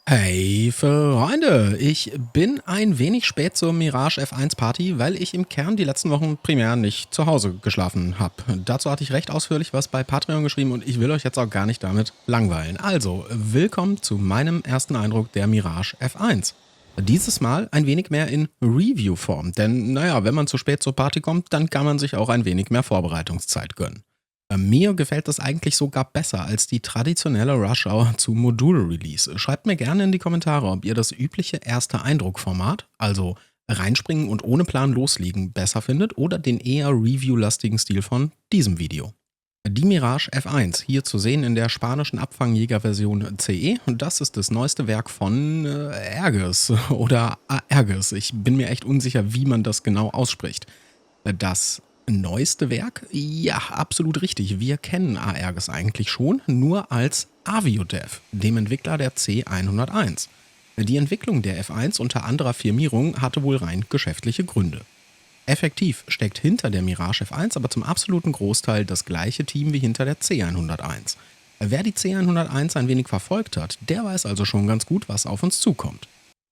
Hey Freunde, ich bin ein wenig spät zur Mirage F1 Party, weil ich im Kern die letzten Wochen primär nicht zu Hause geschlafen habe. Dazu hatte ich recht ausführlich was bei Patreon geschrieben und ich will euch jetzt auch gar nicht damit langweilen. Also, willkommen zu meinem ersten Eindruck der Mirage F1. Dieses Mal ein wenig mehr in Review-Form, denn naja, wenn man zu spät zur Party kommt, dann kann man sich auch ein wenig mehr Vorbereitungszeit gönnen. Mir gefällt das eigentlich sogar besser als die traditionelle Rush Hour zu Modul-Release. Schreibt mir gerne in die Kommentare, ob ihr das übliche erste Eindruck-Format, also reinspringen und ohne Plan loslegen, besser findet oder den eher review-lastigen Stil von diesem Video. Die Mirage F1, hier zu sehen in der spanischen Abfangjäger-Version CE, und das ist das neueste Werk von Aerges oder Aerges. Ich bin mir echt unsicher, wie man das genau ausspricht. Das neueste Werk? Ja, absolut richtig. Wir kennen Aerges eigentlich schon, nur als Aviodev, dem Entwickler der C101. Die Entwicklung der F1 unter anderer Firmierung hatte wohl rein geschäftliche Gründe. Effektiv steckt hinter der Mirage F1 aber zum absoluten Großteil das gleiche Team wie hinter der C101. Wer die C101 ein wenig verfolgt hat, der weiß also schon ganz gut, was auf uns zukommt.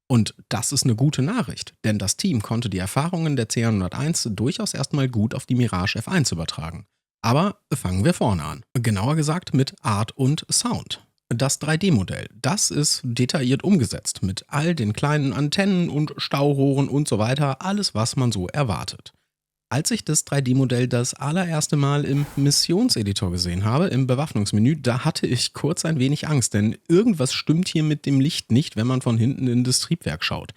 Und das ist eine gute Nachricht, denn das Team konnte die Erfahrungen der C101 durchaus erstmal gut auf die Mirage F1 übertragen. Aber fangen wir vorne an. Genauer gesagt mit Art und Sound. Das 3D-Modell, das ist detailliert umgesetzt mit all den kleinen Antennen und Staurohren und so weiter, alles was man so erwartet. Als ich das 3D-Modell das allererste Mal im Missionseditor gesehen habe, im Bewaffnungsmenü, da hatte ich kurz ein wenig Angst, denn irgendwas stimmt hier mit dem Licht nicht, wenn man von hinten in das Triebwerk schaut.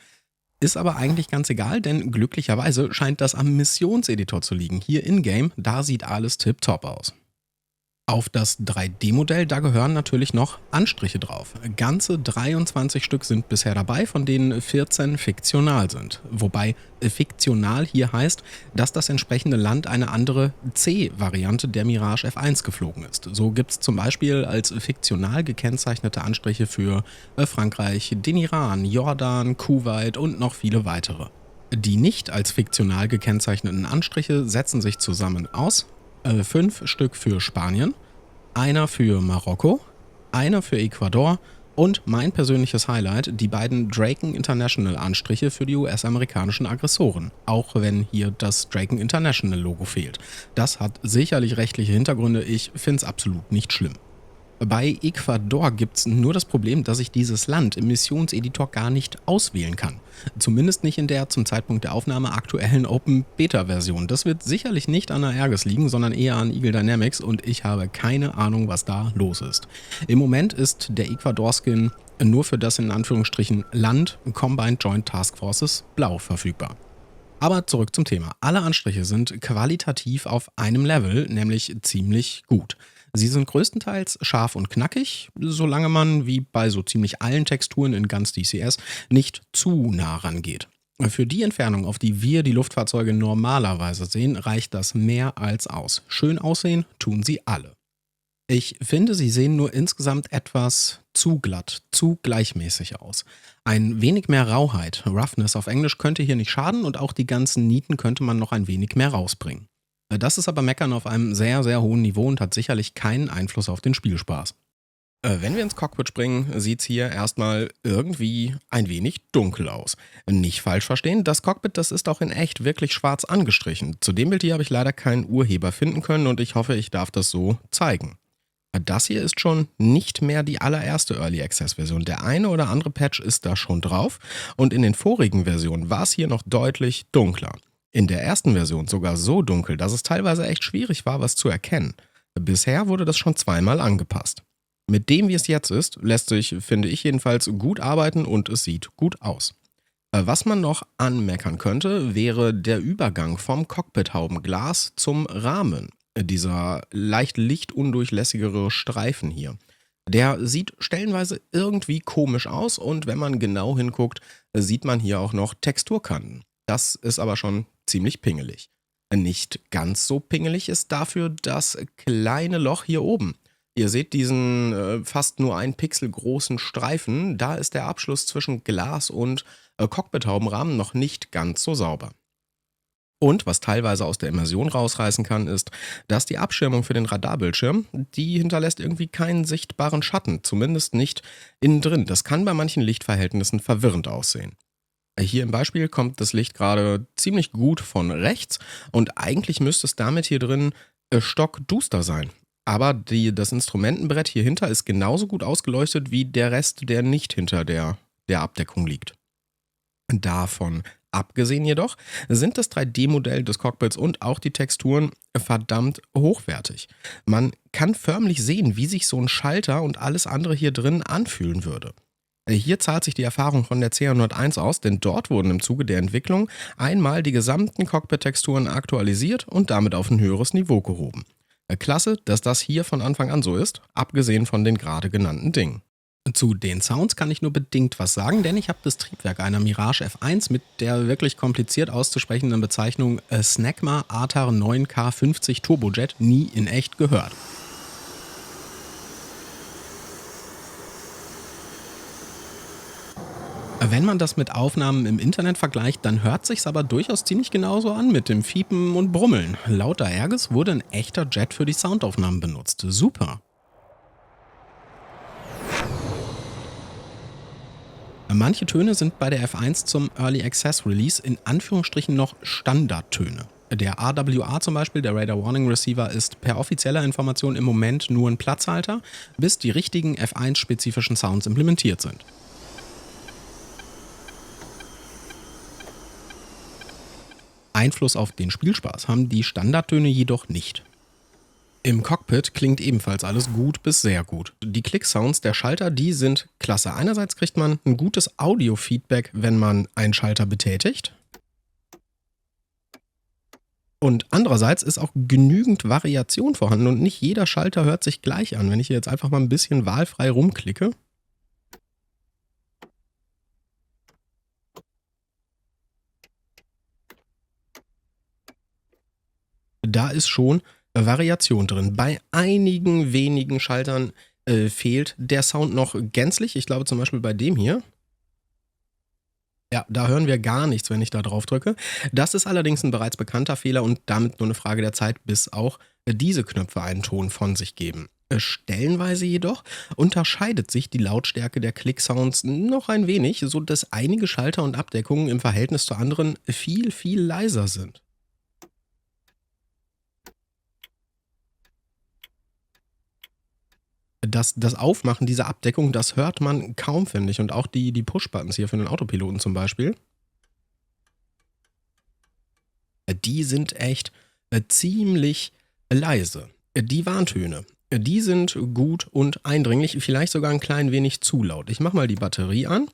Ist aber eigentlich ganz egal, denn glücklicherweise scheint das am Missionseditor zu liegen. Hier in-game, da sieht alles tipptopp aus. Auf das 3D-Modell, da gehören natürlich noch Anstriche drauf. Ganze 23 Stück sind bisher dabei, von denen 14 fiktional sind. Wobei fiktional hier heißt, dass das entsprechende Land eine andere C-Variante der Mirage F1 geflogen ist. So gibt es zum Beispiel als fiktional gekennzeichnete Anstriche für Frankreich, den Iran, Jordan, Kuwait und noch viele weitere. Die nicht als fiktional gekennzeichneten Anstriche setzen sich zusammen aus 5 Stück für Spanien, einer für Marokko, einer für Ecuador und mein persönliches Highlight, die beiden Draken International Anstriche für die US-amerikanischen Aggressoren, auch wenn hier das Draken International Logo fehlt. Das hat sicherlich rechtliche Hintergründe, ich finde es absolut nicht schlimm. Bei Ecuador gibt es nur das Problem, dass ich dieses Land im Missionseditor gar nicht auswählen kann. Zumindest nicht in der zum Zeitpunkt der Aufnahme aktuellen Open-Beta-Version. Das wird sicherlich nicht an Aerges liegen, sondern eher an Eagle Dynamics und ich habe keine Ahnung, was da los ist. Im Moment ist der Ecuador-Skin nur für das in Anführungsstrichen Land Combined Joint Task Forces blau verfügbar. Aber zurück zum Thema. Alle Anstriche sind qualitativ auf einem Level, nämlich ziemlich gut. Sie sind größtenteils scharf und knackig, solange man, wie bei so ziemlich allen Texturen in ganz DCS, nicht zu nah rangeht. Für die Entfernung, auf die wir die Luftfahrzeuge normalerweise sehen, reicht das mehr als aus. Schön aussehen tun sie alle. Ich finde, sie sehen nur insgesamt etwas zu glatt, zu gleichmäßig aus. Ein wenig mehr Rauheit, Roughness auf Englisch, könnte hier nicht schaden und auch die ganzen Nieten könnte man noch ein wenig mehr rausbringen. Das ist aber Meckern auf einem sehr, sehr hohen Niveau und hat sicherlich keinen Einfluss auf den Spielspaß. Wenn wir ins Cockpit springen, sieht es hier erstmal irgendwie ein wenig dunkel aus. Nicht falsch verstehen, das Cockpit, das ist auch in echt wirklich schwarz angestrichen. Zu dem Bild hier habe ich leider keinen Urheber finden können und ich hoffe, ich darf das so zeigen. Das hier ist schon nicht mehr die allererste Early Access Version. Der eine oder andere Patch ist da schon drauf und in den vorigen Versionen war es hier noch deutlich dunkler. In der ersten Version sogar so dunkel, dass es teilweise echt schwierig war, was zu erkennen. Bisher wurde das schon zweimal angepasst. Mit dem, wie es jetzt ist, lässt sich, finde ich jedenfalls, gut arbeiten und es sieht gut aus. Was man noch anmeckern könnte, wäre der Übergang vom Cockpithaubenglas zum Rahmen. Dieser leicht lichtundurchlässigere Streifen hier. Der sieht stellenweise irgendwie komisch aus und wenn man genau hinguckt, sieht man hier auch noch Texturkanten. Das ist aber schon ziemlich pingelig. Nicht ganz so pingelig ist dafür das kleine Loch hier oben. Ihr seht diesen fast nur 1 Pixel großen Streifen, da ist der Abschluss zwischen Glas und Cockpithaubenrahmen noch nicht ganz so sauber. Und was teilweise aus der Immersion rausreißen kann, ist, dass die Abschirmung für den Radarbildschirm, die hinterlässt irgendwie keinen sichtbaren Schatten, zumindest nicht innen drin. Das kann bei manchen Lichtverhältnissen verwirrend aussehen. Hier im Beispiel kommt das Licht gerade ziemlich gut von rechts und eigentlich müsste es damit hier drin stockduster sein. Aber das Instrumentenbrett hier hinter ist genauso gut ausgeleuchtet wie der Rest, der nicht hinter der Abdeckung liegt. Davon abgesehen jedoch sind das 3D-Modell des Cockpits und auch die Texturen verdammt hochwertig. Man kann förmlich sehen, wie sich so ein Schalter und alles andere hier drin anfühlen würde. Hier zahlt sich die Erfahrung von der C101 aus, denn dort wurden im Zuge der Entwicklung einmal die gesamten Cockpit-Texturen aktualisiert und damit auf ein höheres Niveau gehoben. Klasse, dass das hier von Anfang an so ist, abgesehen von den gerade genannten Dingen. Zu den Sounds kann ich nur bedingt was sagen, denn ich habe das Triebwerk einer Mirage F1 mit der wirklich kompliziert auszusprechenden Bezeichnung Snecma ATAR 9K50 Turbojet nie in echt gehört. Wenn man das mit Aufnahmen im Internet vergleicht, dann hört sich's aber durchaus ziemlich genauso an mit dem Fiepen und Brummeln. Laut Aerges wurde ein echter Jet für die Soundaufnahmen benutzt. Super. Manche Töne sind bei der F1 zum Early Access Release in Anführungsstrichen noch Standardtöne. Der AWR zum Beispiel, der Radar Warning Receiver, ist per offizieller Information im Moment nur ein Platzhalter, bis die richtigen F1-spezifischen Sounds implementiert sind. Einfluss auf den Spielspaß haben die Standardtöne jedoch nicht. Im Cockpit klingt ebenfalls alles gut bis sehr gut. Die Klick-Sounds der Schalter, die sind klasse. Einerseits kriegt man ein gutes Audio-Feedback, wenn man einen Schalter betätigt. Und andererseits ist auch genügend Variation vorhanden und nicht jeder Schalter hört sich gleich an. Wenn ich hier jetzt einfach mal ein bisschen wahlfrei rumklicke, da ist schon Variation drin. Bei einigen wenigen Schaltern fehlt der Sound noch gänzlich. Ich glaube zum Beispiel bei dem hier. Ja, da hören wir gar nichts, wenn ich da drauf drücke. Das ist allerdings ein bereits bekannter Fehler und damit nur eine Frage der Zeit, bis auch diese Knöpfe einen Ton von sich geben. Stellenweise jedoch unterscheidet sich die Lautstärke der Click-Sounds noch ein wenig, sodass einige Schalter und Abdeckungen im Verhältnis zu anderen viel, viel leiser sind. Das Aufmachen dieser Abdeckung, das hört man kaum, finde ich. Und auch die Push-Buttons hier für den Autopiloten zum Beispiel, die sind echt ziemlich leise. Die Warntöne, die sind gut und eindringlich, vielleicht sogar ein klein wenig zu laut. Ich mache mal die Batterie an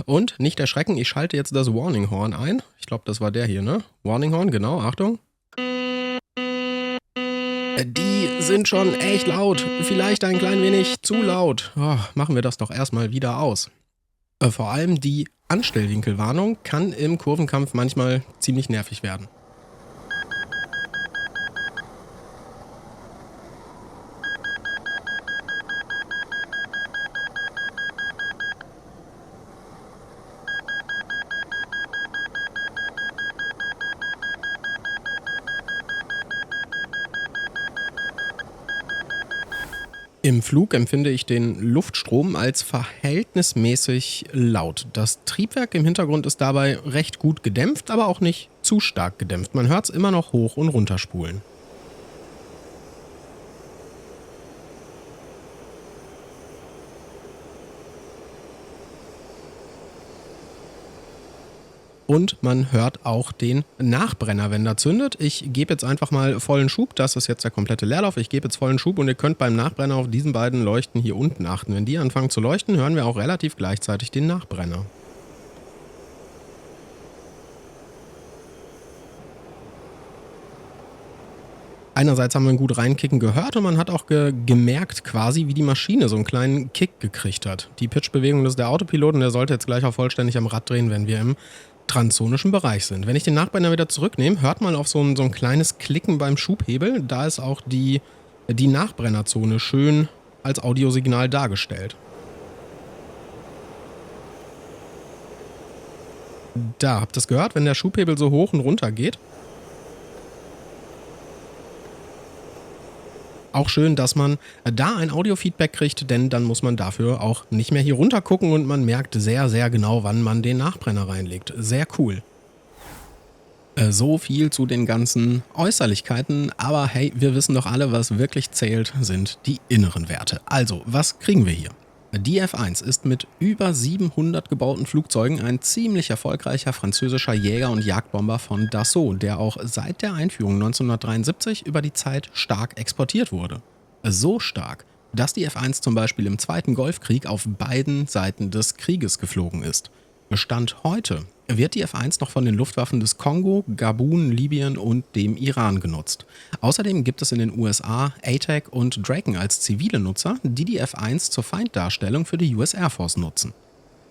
und nicht erschrecken, ich schalte jetzt das Warning Horn ein. Ich glaube, das war der hier, ne? Warning Horn, genau, Achtung. Die sind schon echt laut. Vielleicht ein klein wenig zu laut. Oh, machen wir das doch erstmal wieder aus. Vor allem die Anstellwinkelwarnung kann im Kurvenkampf manchmal ziemlich nervig werden. Im Flug empfinde ich den Luftstrom als verhältnismäßig laut. Das Triebwerk im Hintergrund ist dabei recht gut gedämpft, aber auch nicht zu stark gedämpft. Man hört es immer noch hoch und runter spulen. Und man hört auch den Nachbrenner, wenn der zündet. Ich gebe jetzt einfach mal vollen Schub. Das ist jetzt der komplette Leerlauf. Ich gebe jetzt vollen Schub und ihr könnt beim Nachbrenner auf diesen beiden Leuchten hier unten achten. Wenn die anfangen zu leuchten, hören wir auch relativ gleichzeitig den Nachbrenner. Einerseits haben wir einen gut reinkicken gehört und man hat auch gemerkt quasi, wie die Maschine so einen kleinen Kick gekriegt hat. Die Pitchbewegung, das ist der Autopilot und der sollte jetzt gleich auch vollständig am Rad drehen, wenn wir im transonischen Bereich sind. Wenn ich den Nachbrenner wieder zurücknehme, hört man auf so ein kleines Klicken beim Schubhebel. Da ist auch die Nachbrennerzone schön als Audiosignal dargestellt. Da, habt ihr es gehört, wenn der Schubhebel so hoch und runter geht? Auch schön, dass man da ein Audiofeedback kriegt, denn dann muss man dafür auch nicht mehr hier runter gucken und man merkt sehr, sehr genau, wann man den Nachbrenner reinlegt. Sehr cool. So viel zu den ganzen Äußerlichkeiten, aber hey, wir wissen doch alle, was wirklich zählt, sind die inneren Werte. Also, was kriegen wir hier? Die F1 ist mit über 700 gebauten Flugzeugen ein ziemlich erfolgreicher französischer Jäger und Jagdbomber von Dassault, der auch seit der Einführung 1973 über die Zeit stark exportiert wurde. So stark, dass die F1 zum Beispiel im Zweiten Golfkrieg auf beiden Seiten des Krieges geflogen ist. Stand heute wird die F1 noch von den Luftwaffen des Kongo, Gabun, Libyen und dem Iran genutzt. Außerdem gibt es in den USA ATAC und Draken als zivile Nutzer, die die F1 zur Feinddarstellung für die US Air Force nutzen.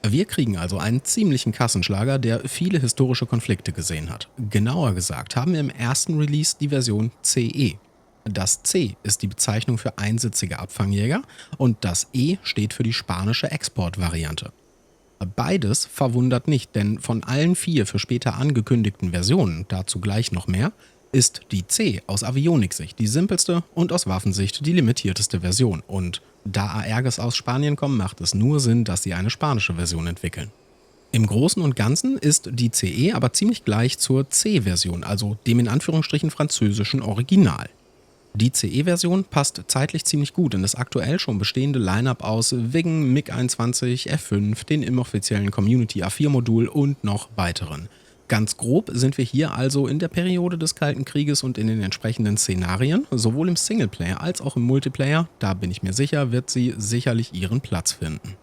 Wir kriegen also einen ziemlichen Kassenschlager, der viele historische Konflikte gesehen hat. Genauer gesagt haben wir im ersten Release die Version CE. Das C ist die Bezeichnung für einsitzige Abfangjäger und das E steht für die spanische Exportvariante. Beides verwundert nicht, denn von allen vier für später angekündigten Versionen, dazu gleich noch mehr, ist die C aus Avioniksicht die simpelste und aus Waffensicht die limitierteste Version. Und da Aerges aus Spanien kommen, macht es nur Sinn, dass sie eine spanische Version entwickeln. Im Großen und Ganzen ist die CE aber ziemlich gleich zur C-Version, also dem in Anführungsstrichen französischen Original. Die CE-Version passt zeitlich ziemlich gut in das aktuell schon bestehende Line-Up aus Viggen, MiG-21, F5, den inoffiziellen Community A4-Modul und noch weiteren. Ganz grob sind wir hier also in der Periode des Kalten Krieges und in den entsprechenden Szenarien, sowohl im Singleplayer als auch im Multiplayer, da bin ich mir sicher, wird sie sicherlich ihren Platz finden.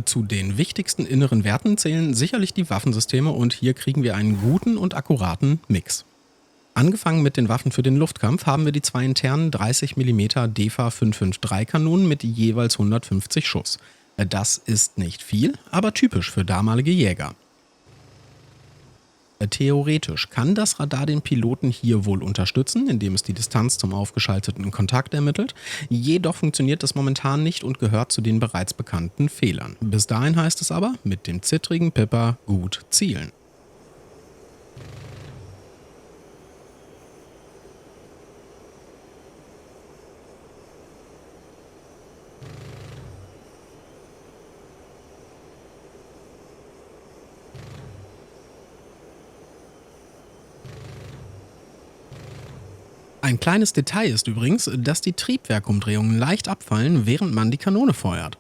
Zu den wichtigsten inneren Werten zählen sicherlich die Waffensysteme und hier kriegen wir einen guten und akkuraten Mix. Angefangen mit den Waffen für den Luftkampf haben wir die zwei internen 30 mm DEFA 553 Kanonen mit jeweils 150 Schuss. Das ist nicht viel, aber typisch für damalige Jäger. Theoretisch kann das Radar den Piloten hier wohl unterstützen, indem es die Distanz zum aufgeschalteten Kontakt ermittelt. Jedoch funktioniert das momentan nicht und gehört zu den bereits bekannten Fehlern. Bis dahin heißt es aber, mit dem zittrigen Pipper gut zielen. Ein kleines Detail ist übrigens, dass die Triebwerkumdrehungen leicht abfallen, während man die Kanone feuert.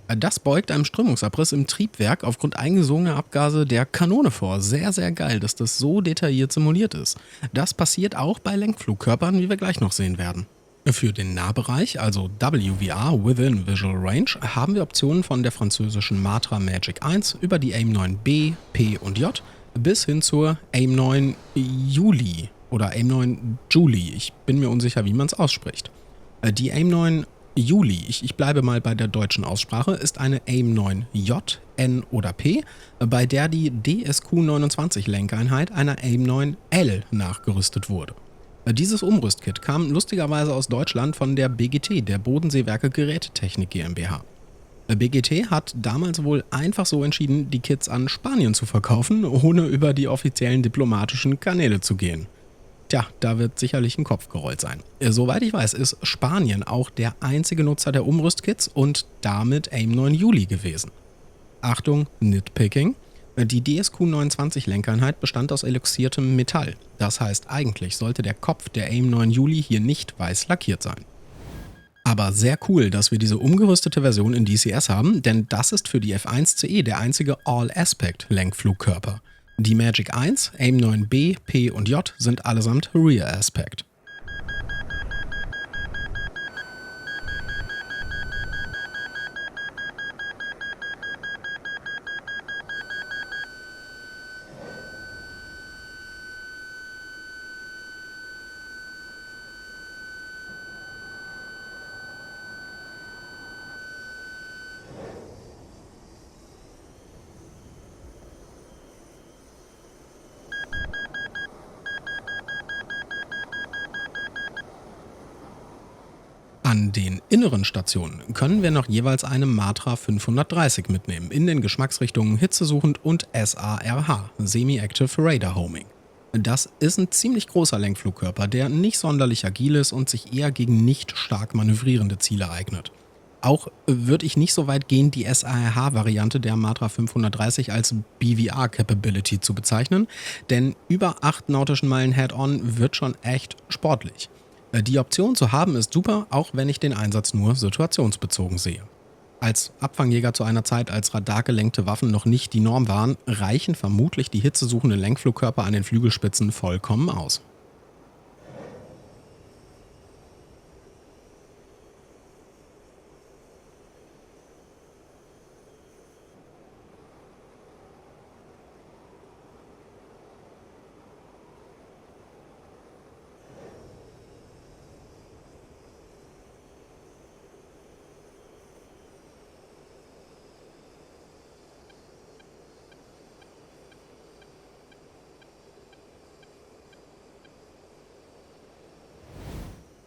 Das beugt einem Strömungsabriss im Triebwerk aufgrund eingesogener Abgase der Kanone vor. Sehr, sehr geil, dass das so detailliert simuliert ist. Das passiert auch bei Lenkflugkörpern, wie wir gleich noch sehen werden. Für den Nahbereich, also WVR Within Visual Range, haben wir Optionen von der französischen Matra Magic 1 über die AIM-9B, P und J bis hin zur AIM-9 Juli oder AIM-9 Julie. Ich bin mir unsicher, wie man es ausspricht. Die AIM-9 Juli, ich bleibe mal bei der deutschen Aussprache, ist eine AIM-9J, N oder P, bei der die DSQ-29-Lenkeinheit einer AIM-9L nachgerüstet wurde. Dieses Umrüstkit kam lustigerweise aus Deutschland von der BGT, der Bodenseewerke Gerätetechnik GmbH. BGT hat damals wohl einfach so entschieden, die Kits an Spanien zu verkaufen, ohne über die offiziellen diplomatischen Kanäle zu gehen. Tja, da wird sicherlich ein Kopf gerollt sein. Soweit ich weiß, ist Spanien auch der einzige Nutzer der Umrüstkits und damit AIM-9 Juli gewesen. Achtung, Nitpicking. Die DSQ-29-Lenkeinheit bestand aus eloxiertem Metall. Das heißt, eigentlich sollte der Kopf der AIM-9 Juli hier nicht weiß lackiert sein. Aber sehr cool, dass wir diese umgerüstete Version in DCS haben, denn das ist für die F1 CE der einzige All-Aspect-Lenkflugkörper. Die Magic 1, AIM-9B, P und J sind allesamt Rear Aspect. An den inneren Stationen können wir noch jeweils eine Matra 530 mitnehmen, in den Geschmacksrichtungen Hitzesuchend und SARH, Semi-Active Radar Homing. Das ist ein ziemlich großer Lenkflugkörper, der nicht sonderlich agil ist und sich eher gegen nicht stark manövrierende Ziele eignet. Auch würde ich nicht so weit gehen, die SARH-Variante der Matra 530 als BVR-Capability zu bezeichnen, denn über 8 nautischen Meilen Head-On wird schon echt sportlich. Die Option zu haben ist super, auch wenn ich den Einsatz nur situationsbezogen sehe. Als Abfangjäger zu einer Zeit, als radargelenkte Waffen noch nicht die Norm waren, reichen vermutlich die hitzesuchenden Lenkflugkörper an den Flügelspitzen vollkommen aus.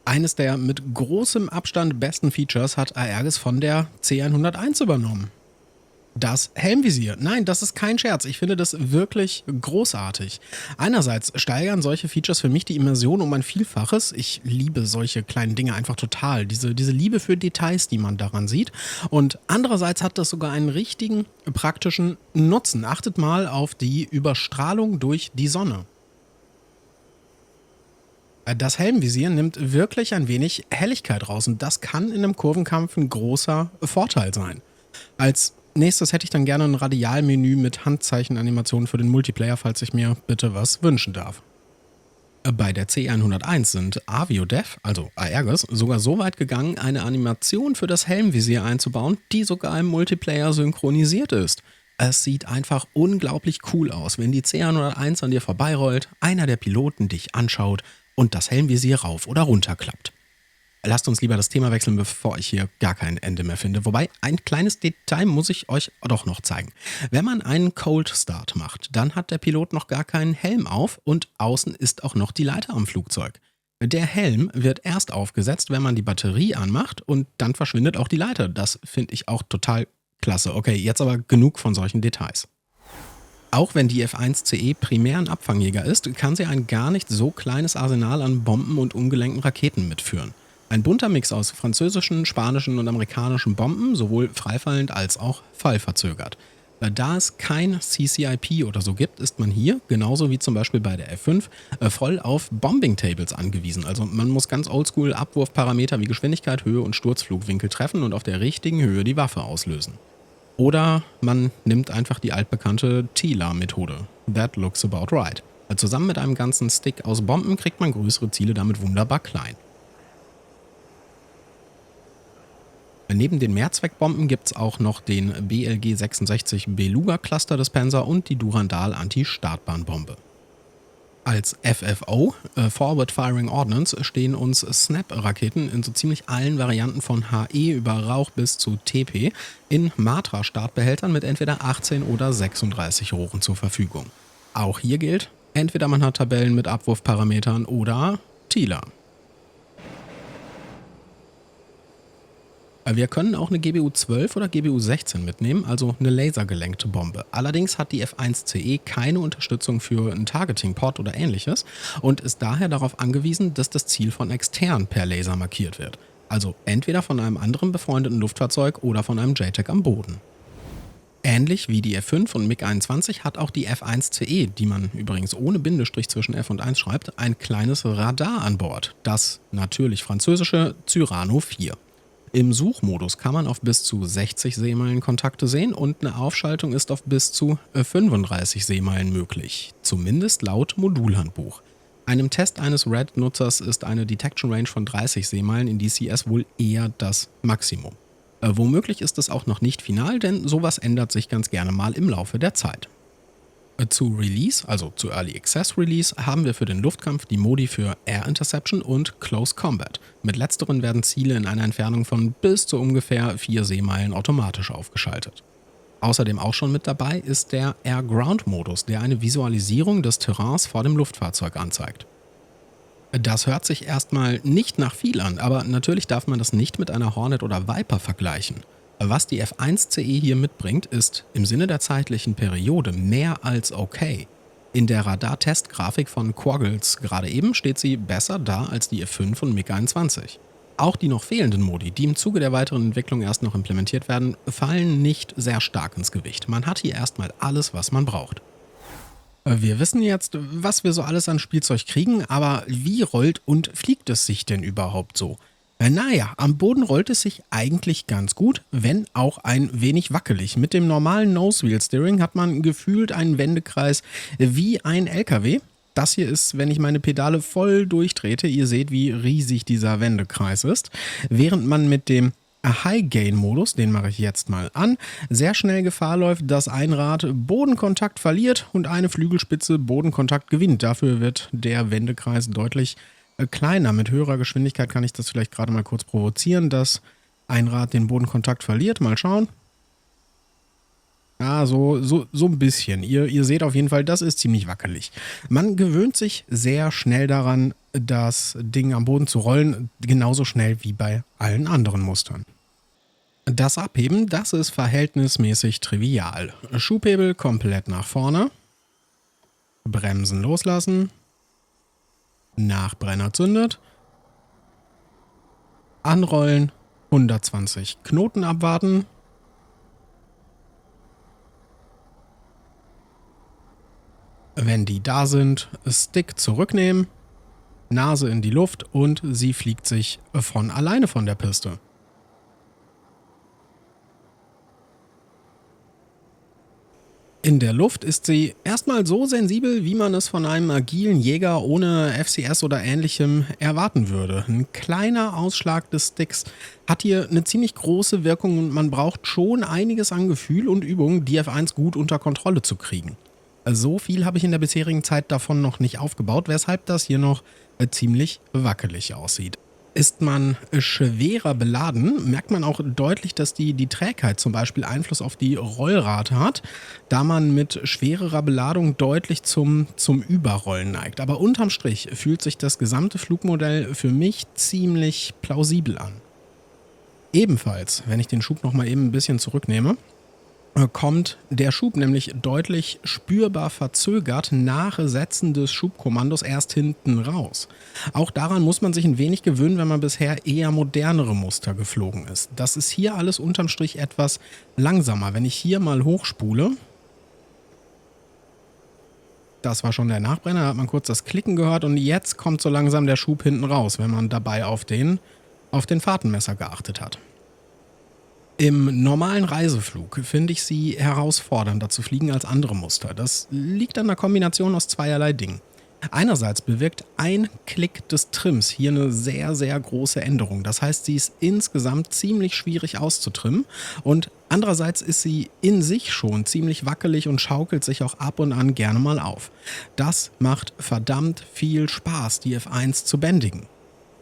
Eines der mit großem Abstand besten Features hat Aerges von der C101 übernommen. Das Helmvisier. Nein, das ist kein Scherz. Ich finde das wirklich großartig. Einerseits steigern solche Features für mich die Immersion um ein Vielfaches. Ich liebe solche kleinen Dinge einfach total. Diese Liebe für Details, die man daran sieht. Und andererseits hat das sogar einen richtigen praktischen Nutzen. Achtet mal auf die Überstrahlung durch die Sonne. Das Helmvisier nimmt wirklich ein wenig Helligkeit raus und das kann in einem Kurvenkampf ein großer Vorteil sein. Als nächstes hätte ich dann gerne ein Radialmenü mit Handzeichenanimationen für den Multiplayer, falls ich mir bitte was wünschen darf. Bei der C101 sind Aviodev, also Aerges, sogar so weit gegangen, eine Animation für das Helmvisier einzubauen, die sogar im Multiplayer synchronisiert ist. Es sieht einfach unglaublich cool aus, wenn die C101 an dir vorbeirollt, einer der Piloten dich anschaut und das Helmvisier rauf oder runter klappt. Lasst uns lieber das Thema wechseln, bevor ich hier gar kein Ende mehr finde. Wobei, ein kleines Detail muss ich euch doch noch zeigen. Wenn man einen Cold Start macht, dann hat der Pilot noch gar keinen Helm auf und außen ist auch noch die Leiter am Flugzeug. Der Helm wird erst aufgesetzt, wenn man die Batterie anmacht und dann verschwindet auch die Leiter. Das finde ich auch total klasse. Okay, jetzt aber genug von solchen Details. Auch wenn die F-1CE primär ein Abfangjäger ist, kann sie ein gar nicht so kleines Arsenal an Bomben und umgelenkten Raketen mitführen. Ein bunter Mix aus französischen, spanischen und amerikanischen Bomben, sowohl freifallend als auch fallverzögert. Da es kein CCIP oder so gibt, ist man hier, genauso wie zum Beispiel bei der F5, voll auf Bombing Tables angewiesen. Also man muss ganz oldschool Abwurfparameter wie Geschwindigkeit, Höhe und Sturzflugwinkel treffen und auf der richtigen Höhe die Waffe auslösen. Oder man nimmt einfach die altbekannte TILA-Methode. That looks about right. Zusammen mit einem ganzen Stick aus Bomben kriegt man größere Ziele damit wunderbar klein. Neben den Mehrzweckbomben gibt es auch noch den BLG-66 Beluga-Cluster Dispenser und die Durandal Anti-Startbahnbombe. Als FFO, Forward Firing Ordnance, stehen uns Snap-Raketen in so ziemlich allen Varianten von HE über Rauch bis zu TP in Matra-Startbehältern mit entweder 18 oder 36 Rohren zur Verfügung. Auch hier gilt, entweder man hat Tabellen mit Abwurfparametern oder TILA. Wir können auch eine GBU 12 oder GBU 16 mitnehmen, also eine lasergelenkte Bombe. Allerdings hat die F1CE keine Unterstützung für ein Targeting-Pod oder ähnliches und ist daher darauf angewiesen, dass das Ziel von extern per Laser markiert wird. Also entweder von einem anderen befreundeten Luftfahrzeug oder von einem JTAC am Boden. Ähnlich wie die F5 und MiG-21 hat auch die F1CE, die man übrigens ohne Bindestrich zwischen F und 1 schreibt, ein kleines Radar an Bord. Das natürlich französische Cyrano 4. Im Suchmodus kann man auf bis zu 60 Seemeilen Kontakte sehen und eine Aufschaltung ist auf bis zu 35 Seemeilen möglich. Zumindest laut Modulhandbuch. Einem Test eines Red-Nutzers ist eine Detection Range von 30 Seemeilen in DCS wohl eher das Maximum. Womöglich ist es auch noch nicht final, denn sowas ändert sich ganz gerne mal im Laufe der Zeit. Zu Release, also zu Early Access Release, haben wir für den Luftkampf die Modi für Air Interception und Close Combat. Mit letzteren werden Ziele in einer Entfernung von bis zu ungefähr 4 Seemeilen automatisch aufgeschaltet. Außerdem auch schon mit dabei ist der Air-Ground-Modus, der eine Visualisierung des Terrains vor dem Luftfahrzeug anzeigt. Das hört sich erstmal nicht nach viel an, aber natürlich darf man das nicht mit einer Hornet oder Viper vergleichen. Was die F1CE hier mitbringt, ist im Sinne der zeitlichen Periode mehr als okay. In der Radar-Testgrafik von Quaggles gerade eben steht sie besser da als die F5 und MiG-21. Auch die noch fehlenden Modi, die im Zuge der weiteren Entwicklung erst noch implementiert werden, fallen nicht sehr stark ins Gewicht. Man hat hier erstmal alles, was man braucht. Wir wissen jetzt, was wir so alles an Spielzeug kriegen, aber wie rollt und fliegt es sich denn überhaupt so? Naja, am Boden rollt es sich eigentlich ganz gut, wenn auch ein wenig wackelig. Mit dem normalen Nose-Wheel-Steering hat man gefühlt einen Wendekreis wie ein LKW. Das hier ist, wenn ich meine Pedale voll durchtrete. Ihr seht, wie riesig dieser Wendekreis ist. Während man mit dem High-Gain-Modus, den mache ich jetzt mal an, sehr schnell Gefahr läuft, dass ein Rad Bodenkontakt verliert und eine Flügelspitze Bodenkontakt gewinnt. Dafür wird der Wendekreis deutlich kleiner. Mit höherer Geschwindigkeit kann ich das vielleicht gerade mal kurz provozieren, dass ein Rad den Bodenkontakt verliert. Mal schauen. Ja, so ein bisschen. Ihr seht auf jeden Fall, das ist ziemlich wackelig. Man gewöhnt sich sehr schnell daran, das Ding am Boden zu rollen, genauso schnell wie bei allen anderen Mustern. Das Abheben, das ist verhältnismäßig trivial. Schubhebel komplett nach vorne, Bremsen loslassen, Nachbrenner zündet, anrollen, 120 Knoten abwarten, wenn die da sind, Stick zurücknehmen, Nase in die Luft und sie fliegt sich von alleine von der Piste. In der Luft ist sie erstmal so sensibel, wie man es von einem agilen Jäger ohne FCS oder ähnlichem erwarten würde. Ein kleiner Ausschlag des Sticks hat hier eine ziemlich große Wirkung und man braucht schon einiges an Gefühl und Übung, die F1 gut unter Kontrolle zu kriegen. So viel habe ich in der bisherigen Zeit davon noch nicht aufgebaut, weshalb das hier noch ziemlich wackelig aussieht. Ist man schwerer beladen, merkt man auch deutlich, dass die Trägheit zum Beispiel Einfluss auf die Rollrate hat, da man mit schwererer Beladung deutlich zum Überrollen neigt. Aber unterm Strich fühlt sich das gesamte Flugmodell für mich ziemlich plausibel an. Ebenfalls, wenn ich den Schub nochmal eben ein bisschen zurücknehme, kommt der Schub nämlich deutlich spürbar verzögert nach Setzen des Schubkommandos erst hinten raus. Auch daran muss man sich ein wenig gewöhnen, wenn man bisher eher modernere Muster geflogen ist. Das ist hier alles unterm Strich etwas langsamer. Wenn ich hier mal hochspule, das war schon der Nachbrenner, da hat man kurz das Klicken gehört und jetzt kommt so langsam der Schub hinten raus, wenn man dabei auf den Fahrtenmesser geachtet hat. Im normalen Reiseflug finde ich sie herausfordernder zu fliegen als andere Muster. Das liegt an der Kombination aus zweierlei Dingen. Einerseits bewirkt ein Klick des Trims hier eine sehr, sehr große Änderung. Das heißt, sie ist insgesamt ziemlich schwierig auszutrimmen und andererseits ist sie in sich schon ziemlich wackelig und schaukelt sich auch ab und an gerne mal auf. Das macht verdammt viel Spaß, die F1 zu bändigen.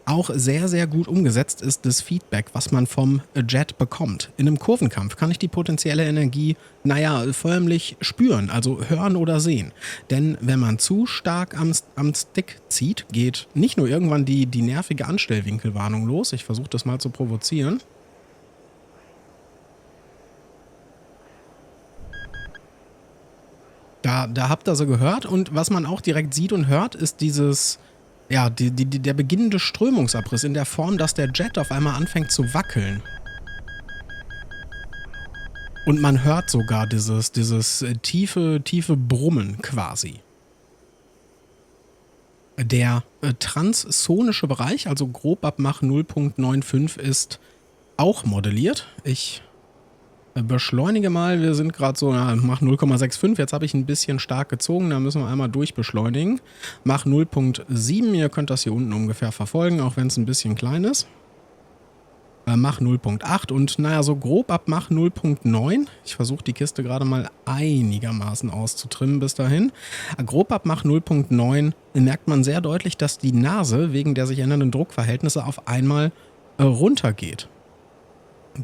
Auch sehr, sehr gut umgesetzt ist das Feedback, was man vom Jet bekommt. In einem Kurvenkampf kann ich die potenzielle Energie, förmlich spüren, also hören oder sehen. Denn wenn man zu stark am Stick zieht, geht nicht nur irgendwann die nervige Anstellwinkelwarnung los. Ich versuche das mal zu provozieren. Da habt ihr sie gehört und was man auch direkt sieht und hört, ist der beginnende Strömungsabriss in der Form, dass der Jet auf einmal anfängt zu wackeln. Und man hört sogar dieses tiefe Brummen quasi. Der transsonische Bereich, also grob ab Mach 0.95, ist auch modelliert. Ich beschleunige mal, wir sind gerade so, Mach 0,65, jetzt habe ich ein bisschen stark gezogen, da müssen wir einmal durchbeschleunigen. Mach 0.7, ihr könnt das hier unten ungefähr verfolgen, auch wenn es ein bisschen klein ist. Mach 0.8 und so grob ab Mach 0.9. Ich versuche die Kiste gerade mal einigermaßen auszutrimmen bis dahin. Grob ab Mach 0.9 merkt man sehr deutlich, dass die Nase wegen der sich ändernden Druckverhältnisse auf einmal runtergeht.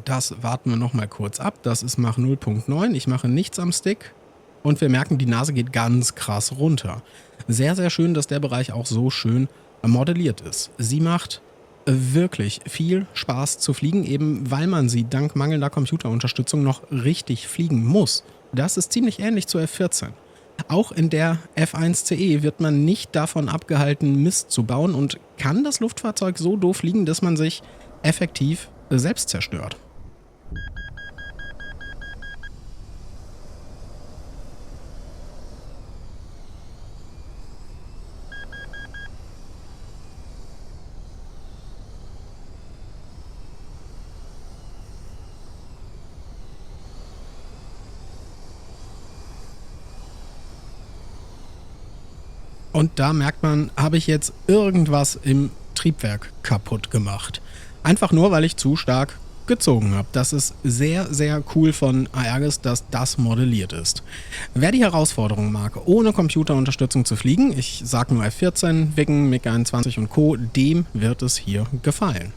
Das warten wir nochmal kurz ab. Das ist Mach 0.9. Ich mache nichts am Stick und wir merken, die Nase geht ganz krass runter. Sehr, sehr schön, dass der Bereich auch so schön modelliert ist. Sie macht wirklich viel Spaß zu fliegen, eben weil man sie dank mangelnder Computerunterstützung noch richtig fliegen muss. Das ist ziemlich ähnlich zur F14. Auch in der F1 CE wird man nicht davon abgehalten, Mist zu bauen und kann das Luftfahrzeug so doof fliegen, dass man sich effektiv selbst zerstört. Und da merkt man, habe ich jetzt irgendwas im Triebwerk kaputt gemacht. Einfach nur, weil ich zu stark gezogen habe. Das ist sehr, sehr cool von Aergis, dass das modelliert ist. Wer die Herausforderung mag, ohne Computerunterstützung zu fliegen, ich sag nur F-14, Wing, MiG-21 und Co., dem wird es hier gefallen.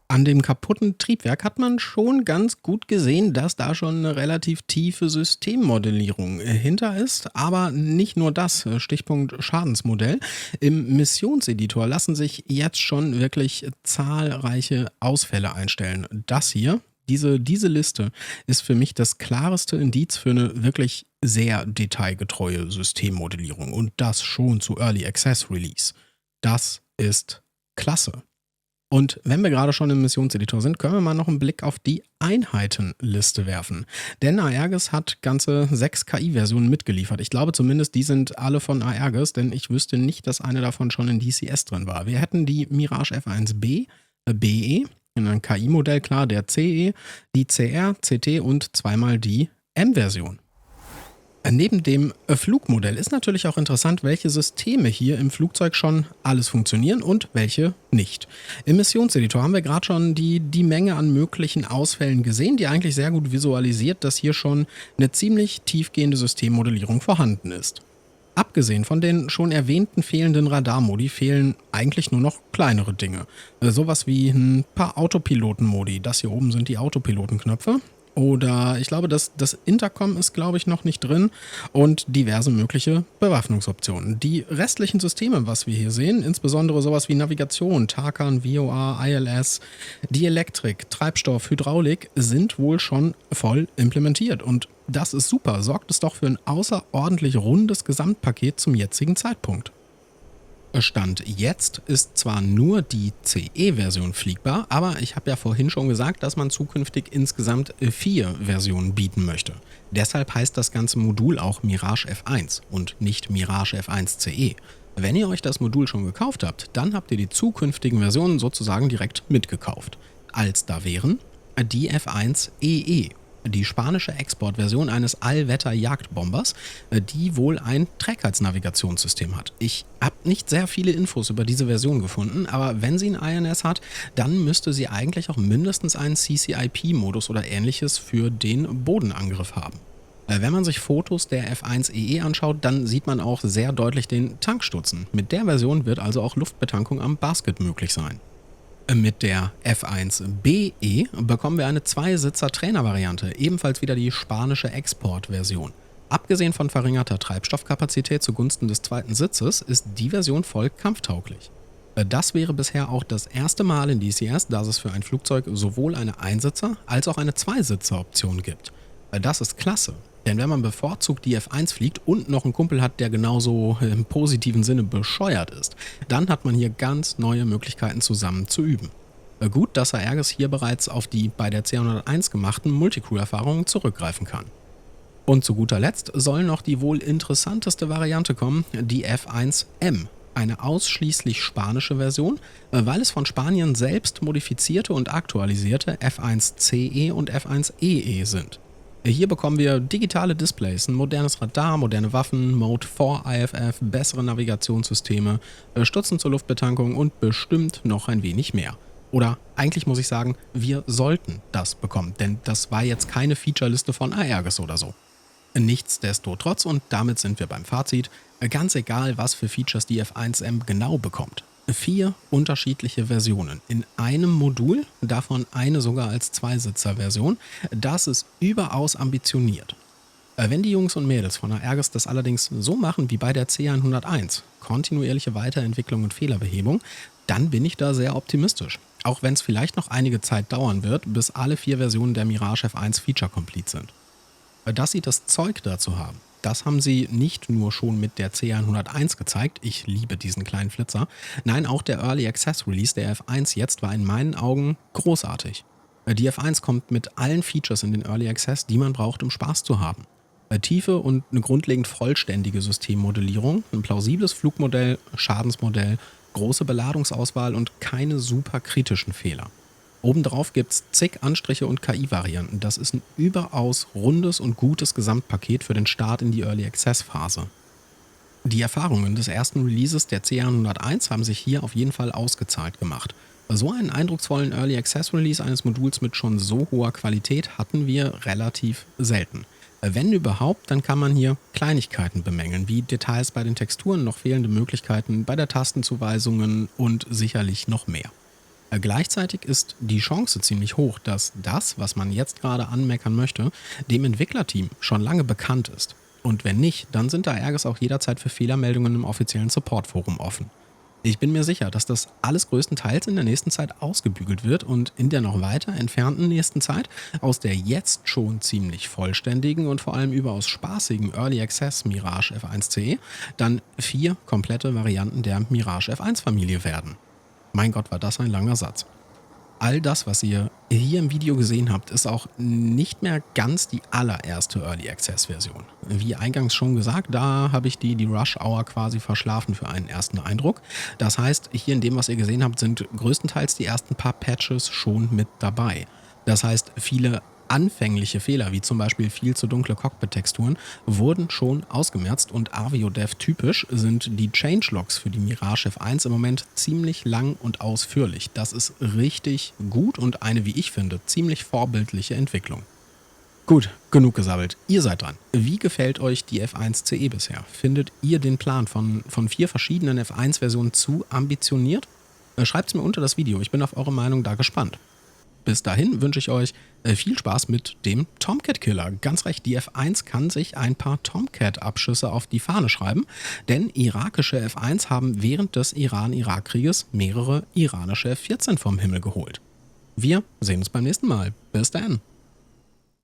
An dem kaputten Triebwerk hat man schon ganz gut gesehen, dass da schon eine relativ tiefe Systemmodellierung hinter ist. Aber nicht nur das, Stichpunkt Schadensmodell. Im Missionseditor lassen sich jetzt schon wirklich zahlreiche Ausfälle einstellen. Das hier, diese Liste, ist für mich das klareste Indiz für eine wirklich sehr detailgetreue Systemmodellierung. Und das schon zu Early Access Release. Das ist klasse. Und wenn wir gerade schon im Missionseditor sind, können wir mal noch einen Blick auf die Einheitenliste werfen. Denn Aergis hat ganze 6 KI-Versionen mitgeliefert. Ich glaube zumindest, die sind alle von Aergis, denn ich wüsste nicht, dass eine davon schon in DCS drin war. Wir hätten die Mirage F1B, BE, in einem KI-Modell klar, der CE, die CR, CT und zweimal die M-Version. Neben dem Flugmodell ist natürlich auch interessant, welche Systeme hier im Flugzeug schon alles funktionieren und welche nicht. Im Missionseditor haben wir gerade schon die Menge an möglichen Ausfällen gesehen, die eigentlich sehr gut visualisiert, dass hier schon eine ziemlich tiefgehende Systemmodellierung vorhanden ist. Abgesehen von den schon erwähnten fehlenden Radarmodi fehlen eigentlich nur noch kleinere Dinge. Sowas wie ein paar Autopilotenmodi. Das hier oben sind die Autopilotenknöpfe. Oder ich glaube, das Intercom ist, glaube ich, noch nicht drin und diverse mögliche Bewaffnungsoptionen. Die restlichen Systeme, was wir hier sehen, insbesondere sowas wie Navigation, Tarkan, VOA, ILS, die Elektrik, Treibstoff, Hydraulik, sind wohl schon voll implementiert. Und das ist super, sorgt es doch für ein außerordentlich rundes Gesamtpaket zum jetzigen Zeitpunkt. Stand jetzt ist zwar nur die CE-Version fliegbar, aber ich habe ja vorhin schon gesagt, dass man zukünftig insgesamt 4 Versionen bieten möchte. Deshalb heißt das ganze Modul auch Mirage F1 und nicht Mirage F1 CE. Wenn ihr euch das Modul schon gekauft habt, dann habt ihr die zukünftigen Versionen sozusagen direkt mitgekauft. Als da wären die F1 EE, die spanische Exportversion eines Allwetter-Jagdbombers, die wohl ein Trägheitsnavigationssystem hat. Ich habe nicht sehr viele Infos über diese Version gefunden, aber wenn sie ein INS hat, dann müsste sie eigentlich auch mindestens einen CCIP-Modus oder ähnliches für den Bodenangriff haben. Wenn man sich Fotos der F1 EE anschaut, dann sieht man auch sehr deutlich den Tankstutzen. Mit der Version wird also auch Luftbetankung am Basket möglich sein. Mit der F1BE bekommen wir eine Zweisitzer-Trainer-Variante, ebenfalls wieder die spanische Exportversion. Abgesehen von verringerter Treibstoffkapazität zugunsten des zweiten Sitzes ist die Version voll kampftauglich. Das wäre bisher auch das erste Mal in DCS, dass es für ein Flugzeug sowohl eine Einsitzer- als auch eine Zweisitzer-Option gibt. Das ist klasse, denn wenn man bevorzugt die F1 fliegt und noch einen Kumpel hat, der genauso im positiven Sinne bescheuert ist, dann hat man hier ganz neue Möglichkeiten zusammen zu üben. Gut, dass Aergis hier bereits auf die bei der C101 gemachten Multicrew-Erfahrungen zurückgreifen kann. Und zu guter Letzt soll noch die wohl interessanteste Variante kommen, die F1M. Eine ausschließlich spanische Version, weil es von Spanien selbst modifizierte und aktualisierte F1CE und F1EE sind. Hier bekommen wir digitale Displays, ein modernes Radar, moderne Waffen, Mode 4 IFF, bessere Navigationssysteme, Stutzen zur Luftbetankung und bestimmt noch ein wenig mehr. Oder eigentlich muss ich sagen, wir sollten das bekommen, denn das war jetzt keine Featureliste von Aergis oder so. Nichtsdestotrotz, und damit sind wir beim Fazit, ganz egal, was für Features die F1M genau bekommt. 4 unterschiedliche Versionen in einem Modul, davon eine sogar als Zweisitzer-Version. Das ist überaus ambitioniert. Wenn die Jungs und Mädels von Aergis das allerdings so machen wie bei der C101, kontinuierliche Weiterentwicklung und Fehlerbehebung, dann bin ich da sehr optimistisch. Auch wenn es vielleicht noch einige Zeit dauern wird, bis alle 4 Versionen der Mirage F1 Feature-complete sind. Dass sie das Zeug dazu haben, Das haben sie nicht nur schon mit der C101 gezeigt, ich liebe diesen kleinen Flitzer, nein, auch der Early Access Release der F1 jetzt war in meinen Augen großartig. Die F1 kommt mit allen Features in den Early Access, die man braucht, um Spaß zu haben. Tiefe und eine grundlegend vollständige Systemmodellierung, ein plausibles Flugmodell, Schadensmodell, große Beladungsauswahl und keine super kritischen Fehler. Obendrauf gibt's zig Anstriche und KI-Varianten. Das ist ein überaus rundes und gutes Gesamtpaket für den Start in die Early Access Phase. Die Erfahrungen des ersten Releases der C101 haben sich hier auf jeden Fall ausgezahlt gemacht. So einen eindrucksvollen Early Access Release eines Moduls mit schon so hoher Qualität hatten wir relativ selten. Wenn überhaupt, dann kann man hier Kleinigkeiten bemängeln, wie Details bei den Texturen, noch fehlende Möglichkeiten bei der Tastenzuweisungen und sicherlich noch mehr. Gleichzeitig ist die Chance ziemlich hoch, dass das, was man jetzt gerade anmeckern möchte, dem Entwicklerteam schon lange bekannt ist. Und wenn nicht, dann sind da Ärgers auch jederzeit für Fehlermeldungen im offiziellen Support-Forum offen. Ich bin mir sicher, dass das alles größtenteils in der nächsten Zeit ausgebügelt wird und in der noch weiter entfernten nächsten Zeit aus der jetzt schon ziemlich vollständigen und vor allem überaus spaßigen Early Access Mirage F1 CE dann 4 komplette Varianten der Mirage F1 Familie werden. Mein Gott, war das ein langer Satz. All das, was ihr hier im Video gesehen habt, ist auch nicht mehr ganz die allererste Early Access Version. Wie eingangs schon gesagt, da habe ich die Rush Hour quasi verschlafen für einen ersten Eindruck. Das heißt, hier in dem, was ihr gesehen habt, sind größtenteils die ersten paar Patches schon mit dabei. Das heißt, viele anfängliche Fehler, wie zum Beispiel viel zu dunkle Cockpit-Texturen, wurden schon ausgemerzt und AvioDev typisch sind die Changelogs für die Mirage F1 im Moment ziemlich lang und ausführlich. Das ist richtig gut und eine, wie ich finde, ziemlich vorbildliche Entwicklung. Gut, genug gesabbelt. Ihr seid dran. Wie gefällt euch die F1 CE bisher? Findet ihr den Plan von 4 verschiedenen F1-Versionen zu ambitioniert? Schreibt es mir unter das Video. Ich bin auf eure Meinung da gespannt. Bis dahin wünsche ich euch viel Spaß mit dem Tomcat Killer. Ganz recht, die F1 kann sich ein paar Tomcat-Abschüsse auf die Fahne schreiben, denn irakische F1 haben während des Iran-Irak-Krieges mehrere iranische F-14 vom Himmel geholt. Wir sehen uns beim nächsten Mal. Bis dann.